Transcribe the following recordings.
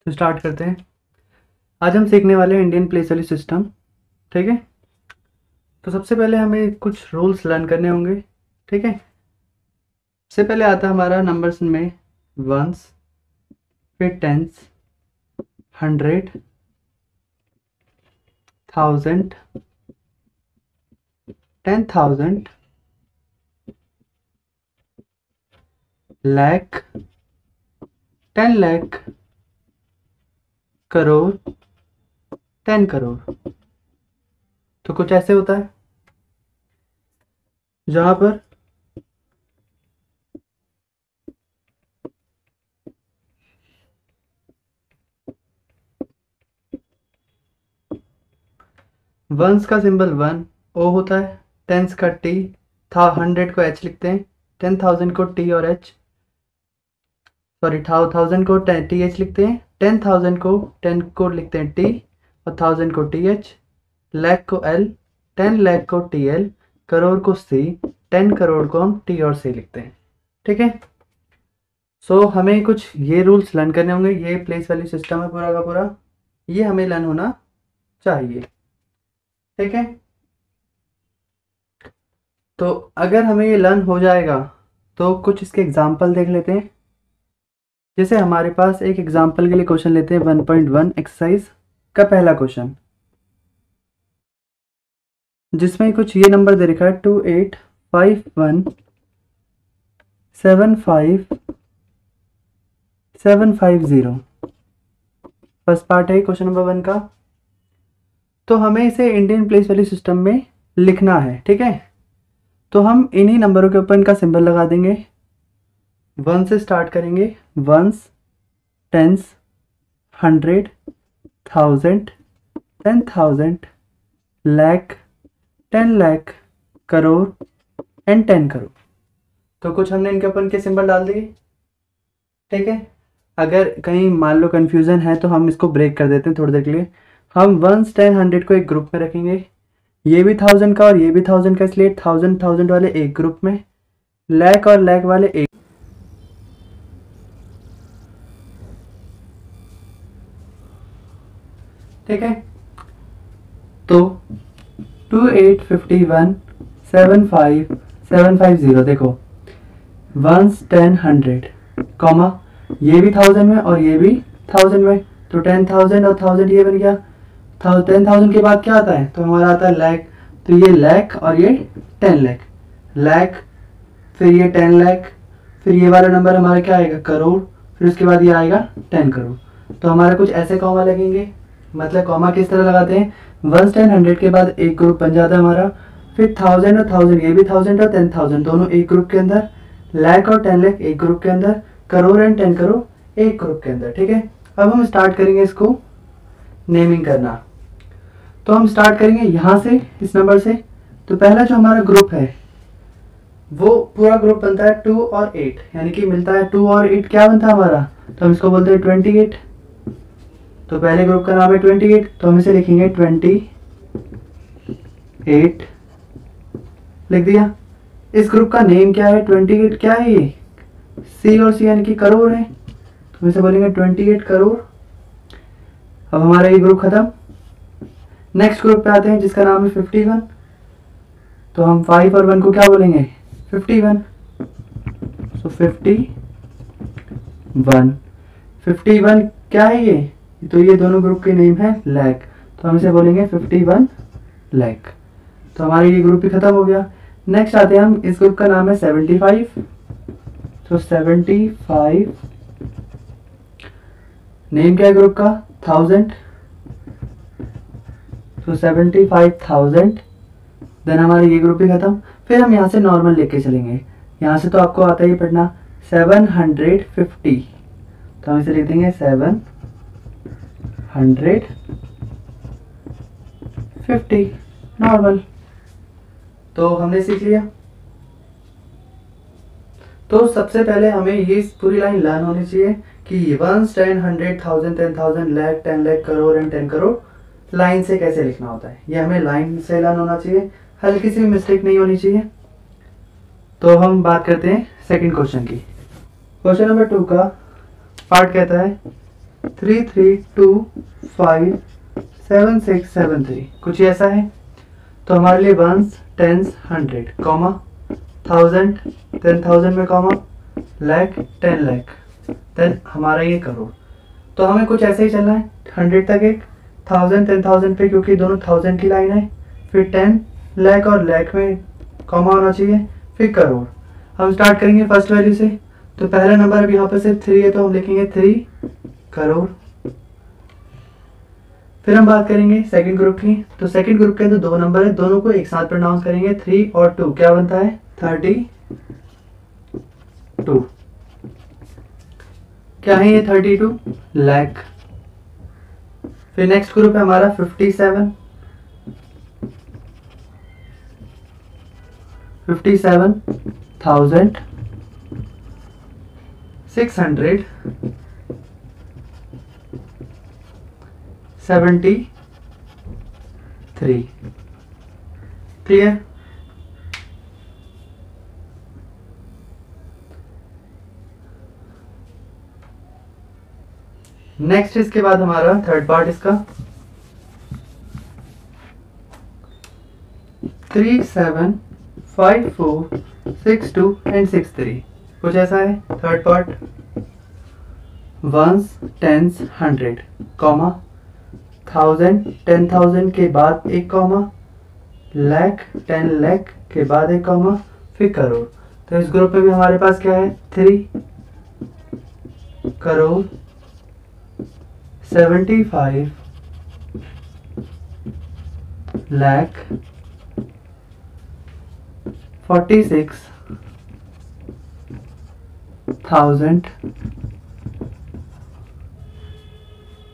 तो स्टार्ट करते हैं। आज हम सीखने वाले हैं इंडियन प्लेस वैल्यू सिस्टम। ठीक है, तो सबसे पहले हमें कुछ रूल्स लर्न करने होंगे। ठीक है, सबसे पहले आता है हमारा नंबर्स में वंस, फिर टेंस, 100, 1000, 10,000, लाख, 10 लाख, करोड़, 10 करोड़। तो कुछ ऐसे होता है जहां पर वंस का सिंबल 1 ओ होता है, टेंस का टी, 100 को एच लिखते हैं, 10,000 को टी और एच, सॉरी 1000 को टी एच लिखते हैं, 10,000 को 10 को लिखते हैं टी और 1000 को टी एच, लाख को एल, 10 लाख को टी एल, करोड़ को सी, 10 करोड़ को हम टी और सी लिखते हैं। ठीक है, सो हमें कुछ ये रूल्स लर्न करने होंगे। ये प्लेस वैल्यू सिस्टम है पूरा का पूरा, ये हमें लर्न होना चाहिए। ठीक है, तो अगर हमें ये लर्न हो जाएगा तो कुछ इसके एग्जाम्पल देख लेते हैं। जैसे हमारे पास एक एग्जाम्पल के लिए क्वेश्चन लेते हैं 1.1 एक्सरसाइज का पहला क्वेश्चन, जिसमें कुछ ये नंबर दे रखा है 285175,750। फर्स्ट पार्ट है क्वेश्चन नंबर 1 का। तो हमें इसे इंडियन प्लेस वैल्यू सिस्टम में लिखना है। ठीक है, तो हम इन्हीं नंबरों के ऊपर इनका सिंबल लगा देंगे। 1 से स्टार्ट करेंगे, ones, tens, 100, 1000, 10,000, lakh, 10 lakh, crore and 10 crore. तो कुछ हमने इनके ऊपर इनके सिंबल डाल दिए। ठीक है, अगर कहीं मान लो कन्फ्यूज़न है तो हम इसको ब्रेक कर देते हैं थोड़ी देर के लिए। हम 1, 10, 100 को एक ग्रुप में रखेंगे, ये भी 1000 का और ये भी 1000 का, इसलिए 1000 1000 वाले एक ग्रुप में, लाख और लाख वाले एक। ठीक है, तो 285175,750 देखो, 1, 10, 100 कॉमा, ये भी 1000 में और ये भी 1000 में, तो 10,000 और 1000 ये बन गया। 10,000 के बाद क्या आता है, तो हमारा आता है लाख, तो ये लाख और ये 10 लाख, लाख फिर ये 10 लाख, फिर ये वाला नंबर हमारा क्या आएगा, करोड़, फिर उसके बाद ये आएगा 10 करोड़। तो हमारा कुछ ऐसे कॉमा लगेंगे। मतलब कॉमा किस तरह लगाते हैं, 1, 10, 100 के बाद एक ग्रुप बन जाता है हमारा, फिर 1000 और 1000, ये भी 1000 और 10,000 दोनों एक ग्रुप के अंदर, लाख और 10 लाख एक ग्रुप के अंदर, करोड़ एंड 10 करोड़ एक ग्रुप के अंदर। ठीक है, अब हम स्टार्ट करेंगे इसको नेमिंग करना। तो हम स्टार्ट करेंगे यहाँ से, इस नंबर से। तो पहला जो हमारा ग्रुप है वो पूरा ग्रुप बनता है 2 और 8, यानी कि मिलता है 2 और 8 क्या बनता है हमारा, तो हम इसको बोलते हैं 28। तो पहले ग्रुप का नाम है 28, तो हम इसे लिखेंगे 28 लिख दिया। इस ग्रुप का नेम क्या है, 28 क्या है, ये सी और सी यानी कि करोड़ है, तो हम इसे बोलेंगे 28 करोड़। अब हमारा ये ग्रुप खत्म। नेक्स्ट ग्रुप पे आते हैं जिसका नाम है 51, तो हम 5 और 1 को क्या बोलेंगे, 51। सो 51 क्या है ये, तो ये दोनों ग्रुप के नेम है लाख, तो हम इसे बोलेंगे 51 लाख। तो हमारा ये ग्रुप भी खत्म हो गया। नेक्स्ट आते हैं हम, इस ग्रुप का नाम है 75, तो 75 नेम क्या है ग्रुप का, 1000, तो 75,000। देन हमारा ये ग्रुप भी खत्म। फिर हम यहाँ से नॉर्मल लेके चलेंगे, यहाँ से तो आपको आता ही पढ़ना 750, तो हम इसे लिख देंगे 750 नॉर्मल। तो हमने सीख लिया। तो सबसे पहले हमें ये पूरी लाइन लर्न होनी चाहिए कि 1, 10, 100, 1000, 10,000, लाख, 10 लाख, करोड़ एंड 10 करोड़ लाइन से कैसे लिखना होता है, ये हमें लाइन से लर्न होना चाहिए, हल्की सी भी मिस्टेक नहीं होनी चाहिए। तो हम बात करते हैं सेकंड क्वेश्चन की। क्वेश्चन नंबर 2 का पार्ट कहता है 33257673 कुछ ऐसा है। तो हमारे लिए वंस, टेंस, 100 कॉमा 1000 10,000 में कॉमा लाख 10 लाख, देन हमारा ये करोड़। तो हमें कुछ ऐसे ही चलना है 100 तक, एक 1000 10,000 पे क्योंकि दोनों 1000 की लाइन है, फिर 10 लाख और लाख में कॉमा होना चाहिए, फिर करोड़। हम स्टार्ट करेंगे फर्स्ट वैल्यू से। तो पहला नंबर अब यहाँ पर सिर्फ 3 है तो हम लिखेंगे 3 करोड़। फिर हम बात करेंगे सेकंड ग्रुप की। तो सेकंड ग्रुप के अंदर दो नंबर है, दोनों को एक साथ प्रोनाउंस करेंगे, 3 और 2 क्या बनता है 32। क्या है ये 32 लाख। फिर नेक्स्ट ग्रुप है हमारा 57 57,673। क्लियर। नेक्स्ट इसके बाद हमारा थर्ड पार्ट इसका 375462 एंड 63 कुछ ऐसा है। Third part ones, tens, 100 comma 1000 10,000 के बाद एक कॉमा लाख 10 लाख के बाद एक कॉमा फिर करोड़। तो इस ग्रुप में भी हमारे पास क्या है 3 करोड़ 75 लाख 46,000।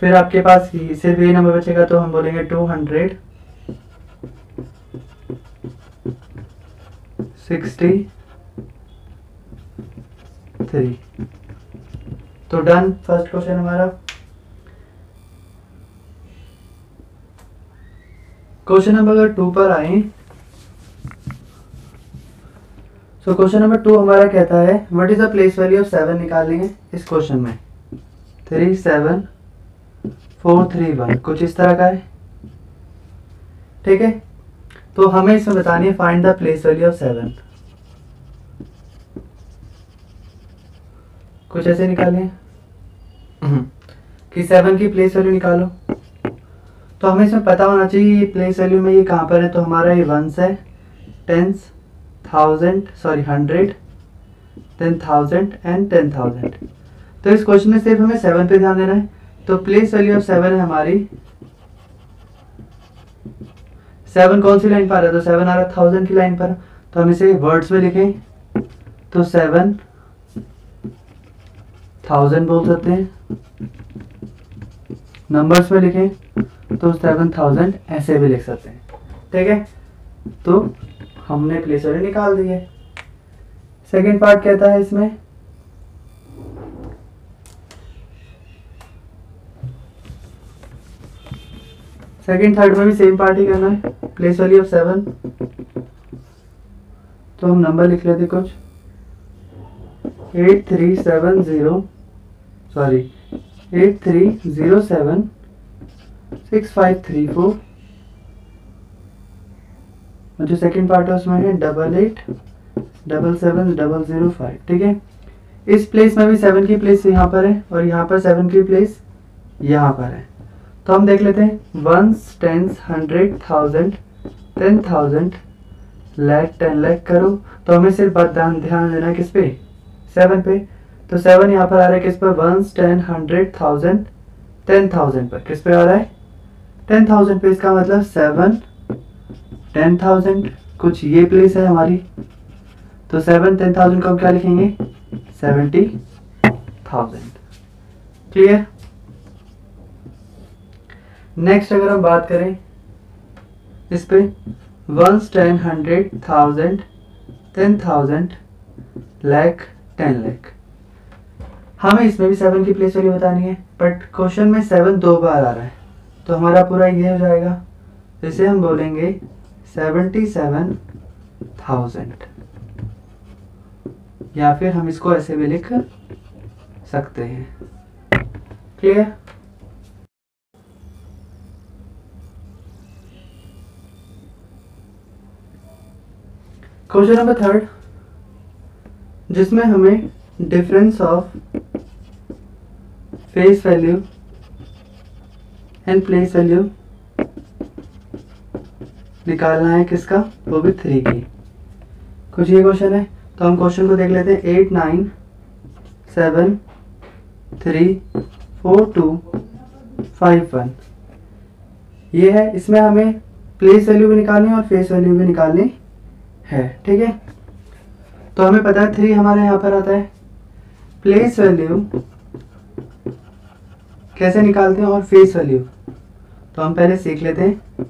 फिर आपके पास सिर्फ ये नंबर बचेगा तो हम बोलेंगे 263। तो डन फर्स्ट क्वेश्चन हमारा। क्वेश्चन नंबर 2 पर आए। सो क्वेश्चन नंबर 2 हमारा कहता है what is the place value of 7 निकालेंगे इस क्वेश्चन में। 37431 कुछ इस तरह का है। ठीक है, तो हमें इसमें बतानी है find the place value of 7। कुछ ऐसे निकालें कि 7 की प्लेस वैल्यू निकालो। तो हमें इसमें पता होना चाहिए प्लेस वैल्यू में ये कहाँ पर है। तो हमारा ये वंस है, टेंस, 100 देन 1000 एंड 10,000। तो इस क्वेश्चन में सिर्फ हमें 7 पे ध्यान देना है। तो प्लेस वैल्यू ऑफ 7 है हमारी 7 कौन सी लाइन पर आ रहा है। तो 7 आ रहा है 1000 की लाइन पर। तो हम इसे वर्ड्स में लिखें तो 7,000 बोल सकते हैं। नंबर्स में लिखें तो 7,000 ऐसे भी लिख सकते हैं। ठीक है, तो हमने प्लेस वैल्यू निकाल दी है। सेकेंड पार्ट कहता है इसमें सेकेंड थर्ड में भी सेम पार्ट ही करना है। प्लेस वैल्यू ऑफ 7 तो हम नंबर लिख लेते कुछ 83076534 और जो सेकेंड पार्ट है उसमें है 88777005। ठीक है, इस प्लेस में भी 7 की प्लेस यहाँ पर है और यहाँ पर 7 की प्लेस यहाँ पर है। तो हम देख लेते हैं वंस, टेंस, 100 1000 10,000 लाख 10 लाख करो। तो हमें सिर्फ ध्यान देना है किस पे 7 पे। तो 7 यहाँ पर आ रहा है किस पर वंस, 10 100 1000 10,000 पर। किस पे आ रहा है 10,000 पे। इसका मतलब 7 10,000 कुछ ये प्लेस है हमारी। तो 7 10,000 को क्या लिखेंगे 70,000। क्लियर। नेक्स्ट अगर हम बात करें इस पे वंस, 10 100 1000 10,000 लाख 10 लाख। हमें इसमें भी 7 की प्लेस वैल्यू बतानी है बट क्वेश्चन में 7 दो बार आ रहा है तो हमारा पूरा ये हो जाएगा। इसे हम बोलेंगे 77,000 या फिर हम इसको ऐसे भी लिख सकते हैं। क्लियर? क्वेश्चन नंबर 3 जिसमें हमें difference of face value and place value निकालना है, किसका? वो भी 3 की। कुछ ये क्वेश्चन है, तो हम क्वेश्चन को देख लेते हैं। 8 9 7 3 4 2 5 1 ये है। इसमें हमें प्लेस वैल्यू भी निकालनी है और फेस वैल्यू भी निकालनी है, ठीक है? तो हमें पता है 3 हमारे यहाँ पर आता है। प्लेस वैल्यू कैसे निकालते हैं और फेस वैल्यू तो हम पहले सीख लेते हैं।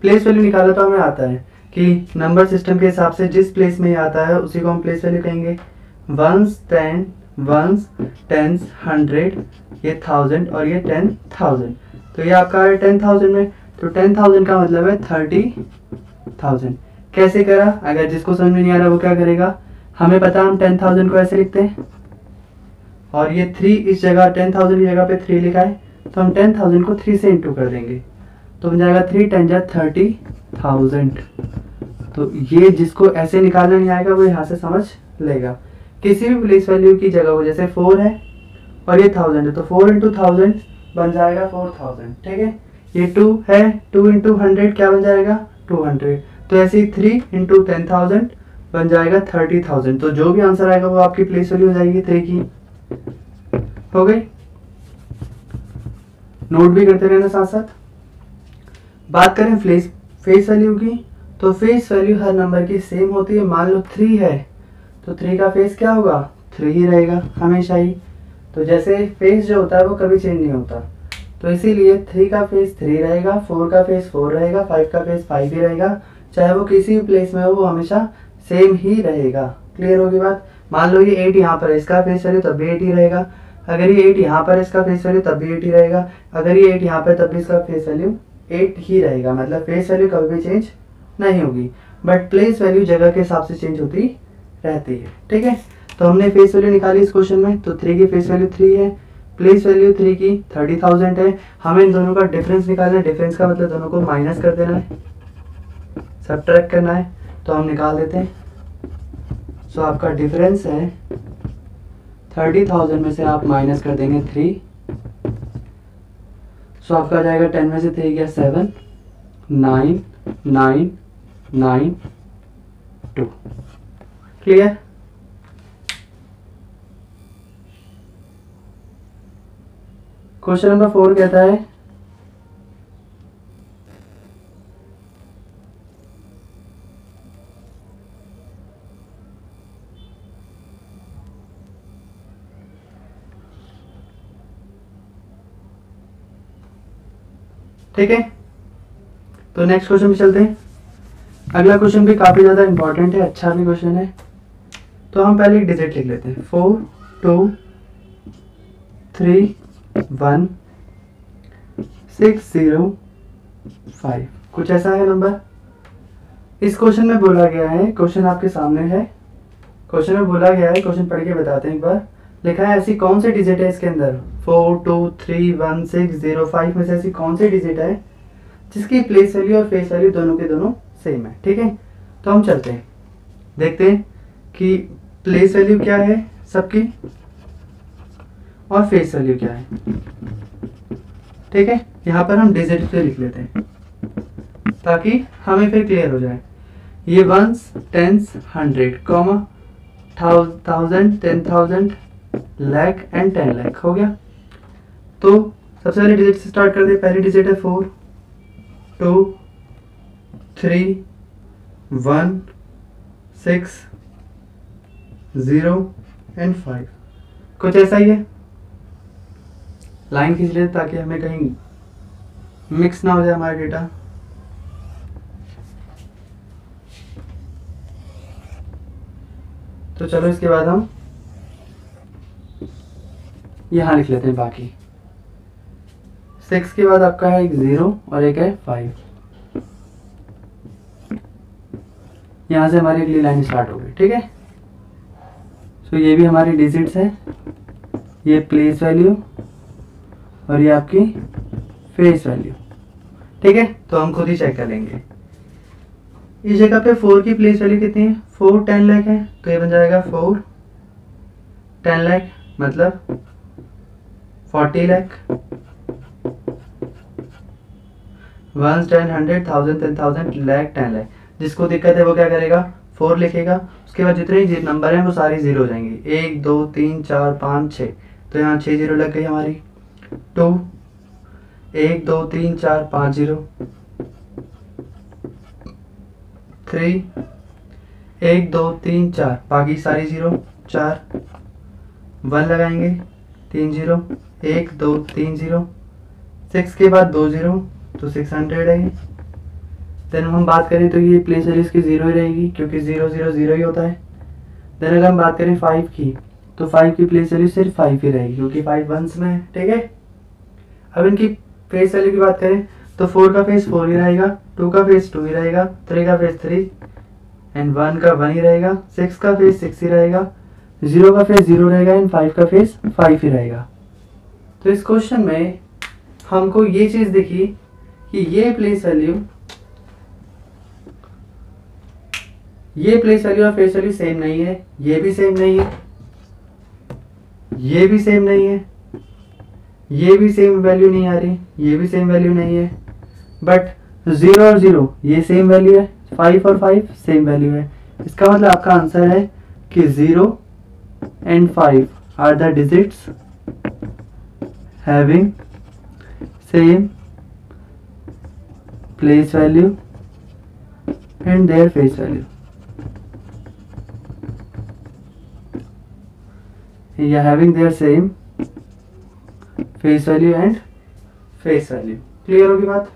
प्लेस वैल्यू निकाला तो हमें आता है कि नंबर सिस्टम के हिसाब से जिस प्लेस में ये आता है उसी को हम प्लेस वैल्यू कहेंगे। वंस, टेंस, 100, ये 1000 और ये 10,000। तो ये आपका है 10,000 में, तो 10,000 का मतलब है 30,000। कैसे करा? अगर जिसको समझ में नहीं आ रहा वो क्या करेगा, हमें पता हम 10,000 को ऐसे लिखते हैं और ये 3 इस जगह 10,000 की जगह पे 3 लिखा है, तो हम 10,000 को 3 से इंटू कर देंगे, तो बन जाएगा 3 10 जा 30,000। तो ये जिसको ऐसे निकालना नहीं आएगा वो यहाँ से समझ लेगा। किसी भी प्लेस वैल्यू की जगह हो, जैसे 4 है और ये 1000 है, तो 4 इंटू 1000 बन जाएगा 4000, ठीक है? ये 2 है, 2 इंटू 100 क्या बन जाएगा? 200। तो ऐसे ही 3 इंटू 10,000 बन जाएगा 30,000। तो जो भी आंसर आएगा वो आपकी प्लेस वैल्यू हो जाएगी 3 की। हो गई? नोट भी करते रहना साथ साथ। बात करें फेस वैल्यू की, तो फेस वैल्यू हर नंबर की सेम होती है। मान लो 3 है तो 3 का फेस क्या होगा? 3 ही रहेगा हमेशा ही। तो जैसे फेस जो होता है वो कभी चेंज नहीं होता, तो इसीलिए 3 का फेस 3 रहेगा, 4 का फेस 4 रहेगा, 5 का फेस 5 ही रहेगा। चाहे वो किसी भी प्लेस में हो वो हमेशा सेम ही रहेगा। क्लियर होगी बात? मान लो ये 8 यहाँ पर है, इसका फेस वैल्यू तब भी 8 ही रहेगा। अगर ये 8 यहाँ पर है, इसका फेस वैल्यू तब भी 8 ही रहेगा। अगर ये 8 यहाँ पर तब भी इसका फेस वैल्यू 8 ही रहेगा। मतलब फेस वैल्यू कभी भी चेंज नहीं होगी, बट प्लेस वैल्यू जगह के हिसाब से चेंज होती रहती है, ठीक है? तो हमने फेस वैल्यू निकाली इस क्वेश्चन में, तो 3 की फेस वैल्यू 3 है, प्लेस वैल्यू 3 की 30,000 है। हमें इन दोनों का डिफरेंस निकालना है। डिफरेंस का मतलब दोनों को माइनस कर देना है, सब्ट्रैक्ट करना है, तो हम निकाल देते हैं। सो आपका डिफरेंस है 30,000 में से आप माइनस कर देंगे 3, सो आपका आ जाएगा 10 में से 3 गया 7 9 9 9 2। क्लियर? क्वेश्चन नंबर 4 कहता है ठीक है? तो नेक्स्ट क्वेश्चन पे चलते हैं। अगला क्वेश्चन भी काफी ज्यादा इंपॉर्टेंट है, अच्छा भी क्वेश्चन है। तो हम पहले डिजिट लिख लेते हैं। 4 2 3 1 6 0 5, कुछ ऐसा है नंबर। इस क्वेश्चन में बोला गया है, क्वेश्चन आपके सामने है, क्वेश्चन में बोला गया है, क्वेश्चन पढ़ के बताते हैं एक बार। लिखा है ऐसी कौन सी डिजिट है इसके अंदर 4 2 3 1 6 0 5 में से ऐसी कौन सी डिजिट है जिसकी प्लेस वैल्यू और फेस वैल्यू दोनों के दोनों सेम है, ठीक है? तो हम चलते हैं, देखते हैं कि प्लेस वैल्यू क्या है सबकी और फेस वैल्यू क्या है, ठीक है? यहाँ पर हम डिजिट पे लिख लेते हैं ताकि हमें फिर क्लियर हो जाए। ये ones, tens, 100, 1000, 10,000, lakh and 10 lakh हो गया। तो सबसे पहले डिजिट से स्टार्ट कर दे। पहली डिजिट है 4 2 3 1 6 0 एंड 5, कुछ ऐसा ही है। लाइन खींच लेते ताकि हमें कहीं मिक्स ना हो जाए हमारा डेटा। तो चलो इसके बाद हम यहाँ लिख लेते हैं बाकी। 6 के बाद आपका है एक 0 और एक है 5। यहाँ से हमारी अगली लाइन स्टार्ट हो गई, ठीक है? सो ये भी हमारी डिजिट्स है, ये प्लेस वैल्यू और ये आपकी फेस वैल्यू। ठीक है, तो हम खुद ही चेक कर लेंगे। इस जगह पे 4 की प्लेस वैल्यू कितनी है, 4 10 लाख है, तो ये बन जाएगा 4 10 लाख मतलब 40 लाख। 1 10 100 1000 10,000 लाख 10 लाख। जिसको दिक्कत है वो क्या करेगा, 4 लिखेगा, उसके बाद जितने ही नंबर हैं वो सारे जीरो हो जाएंगे, 1 2 3 4 5 6, तो यहाँ 6 जीरो लग गई हमारी। 2 1 2 3 4 5 जीरो। 3 1 2 3 4, बाकी सारी जीरो। 4 1 लगाएंगे, 3 जीरो, 1 2 3 जीरो। 6 के बाद 2 जीरो, तो 600 है। देन हम बात करें तो ये प्लेस वैल्यू इसकी जीरो ही रहेगी क्योंकि 0 0 0 ही होता है। देन अगर हम बात करें 5 की, तो 5 की प्लेस वैल्यू सिर्फ 5 ही रहेगी क्योंकि 5 वंस में है। ठीक है, अब इनकी फेस वैल्यू की बात करें तो 4 का फेस 4 ही रहेगा, 2 का फेस 2 ही रहेगा, 3 का फेस 3 एंड 1 का 1 ही रहेगा, 6 का फेस 6 ही रहेगा, 0 का फेस 0 रहेगा एंड 5 का फेस 5 ही रहेगा। तो इस क्वेश्चन में हमको ये चीज दिखी कि ये प्लेस वैल्यू और फेस वैल्यू सेम नहीं है, ये भी सेम नहीं है, ये भी सेम नहीं है, ये भी सेम वैल्यू नहीं आ रही, ये भी सेम वैल्यू नहीं है, बट 0 और 0 ये सेम वैल्यू है, 5 और 5 सेम वैल्यू है। इसका मतलब आपका आंसर है कि 0 and 5 are the digits having same place value and their face value. Yeah, having their same face value and face value. Clear होगी बात?